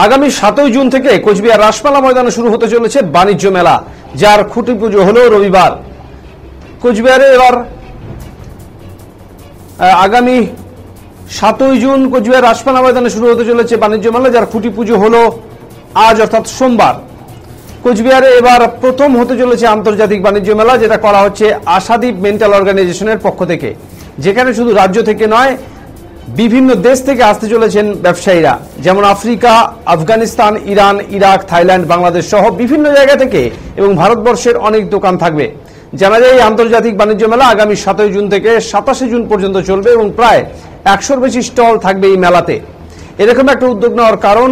আগামী 7 জুন থেকে কোচবিহার রাসমেলা ময়দানে শুরু হতে চলেছে বাণিজ্য মেলা, যার খুঁটি পুজো হলো রবিবার। কোচবিহারে এবার আগামী 7 জুন কোচবিহার রাসমেলা ময়দানে শুরু হতে চলেছে বাণিজ্য মেলা, যার খুঁটি পুজো হলো আজ অর্থাৎ সোমবার। কোচবিহারে এবার প্রথম হতে চলেছে আন্তর্জাতিক বাণিজ্য মেলা, যেটা করা হচ্ছে আশাদ্বীপ মেন্টাল অর্গানাইজেশনের পক্ষ থেকে, যেখানে শুধু রাজ্য থেকে নয় বিভিন্ন দেশ থেকে আসতে চলেছেন ব্যবসায়ীরা, যেমন Africa, Afghanistan, Iran, Iraq, Thailand, Bangladesh সহ বিভিন্ন জায়গা থেকে এবং ভারতবর্ষের অনেক দোকান থাকবে। জানা যায় এই আন্তর্জাতিক বাণিজ্য মেলা আগামী 7 জুন থেকে 27 জুন পর্যন্ত চলবে এবং প্রায় 100-র বেশি স্টল থাকবে এই মেলাতে। এরকম একটা উদ্যোগ নেওয়ার কারণ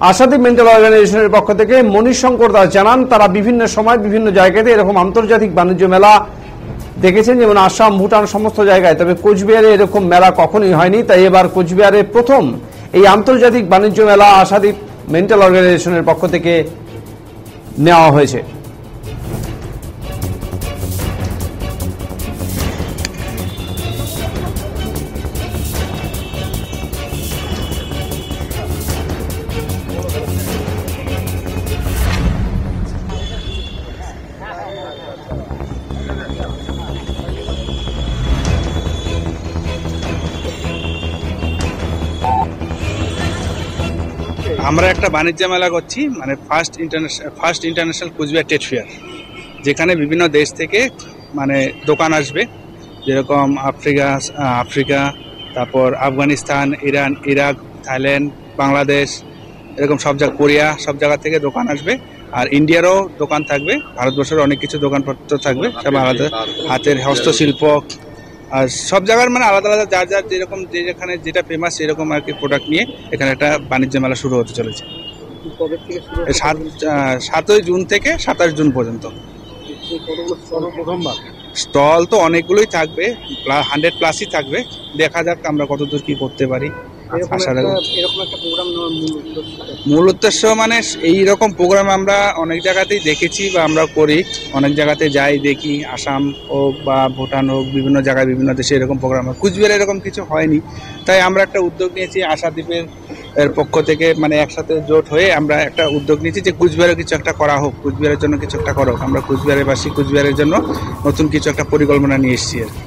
আশাদ্বীপ মেন্টাল অর্গানাইজেশনের পক্ষ থেকে মনীষ শঙ্কর দাস জানান, তারা বিভিন্ন সময় বিভিন্ন জায়গাতে এরকম আন্তর্জাতিক বাণিজ্য মেলা দেখেছেন, যেমন আসাম, ভুটান সমস্ত জায়গায়, তবে কোচবিহারে এরকম মেলা কখনোই হয়নি। তাই এবার কোচবিহারে প্রথম এই আন্তর্জাতিক বাণিজ্য মেলা আশাদ্বীপ মেন্টাল অর্গানাইজেশনের পক্ষ থেকে নেওয়া হয়েছে। আমরা একটা বাণিজ্য মেলা করছি, মানে first international Cooch Behar trade fair, যেখানে বিভিন্ন দেশ থেকে মানে দোকান আসবে, যেরকম আফ্রিকা, তারপর Afghanistan, Iran, Iraq, Thailand, Bangladesh, এরকম সব জায়গা, কোরিয়া, সব জায়গা থেকে দোকান আসবে। আর ইন্ডিয়ারও দোকান থাকবে, ভারতবর্ষের অনেক কিছু দোকানপত্র থাকবে, সব আলাদা হাতের হস্তশিল্প, আর সব জায়গার মানে আলাদা আলাদা যার যেরকম যেখানে যেটা ফেমাস সেরকম আর কি প্রোডাক্ট নিয়ে এখানে একটা বাণিজ্য মেলা শুরু হতে চলেছে 7 জুন থেকে 27 জুন পর্যন্ত। স্টল তো অনেকগুলোই থাকবে, 100+ থাকবে। দেখা যাক আমরা কতদূর কি করতে পারি। মূল উদ্দেশ্য মানে এইরকম প্রোগ্রাম আমরা অনেক জায়গাতেই দেখেছি বা আমরা করি, অনেক জায়গাতে যাই দেখি, আসাম হোক বা ভুটান হোক, বিভিন্ন জায়গায় বিভিন্ন দেশে এরকম প্রোগ্রাম হয়। কুচবিহারে এরকম কিছু হয়নি, তাই আমরা একটা উদ্যোগ নিয়েছি আশাদ্বীপের পক্ষ থেকে, মানে একসাথে জোট হয়ে আমরা একটা উদ্যোগ নিয়েছি যে কুচবিহারে কিছু একটা করা হোক, কুচবিহারের জন্য কিছু একটা করা হোক। আমরা কুচবিহারের বাসী, কুচবিহারের জন্য নতুন কিছু একটা পরিকল্পনা নিয়ে এসেছি আর কি।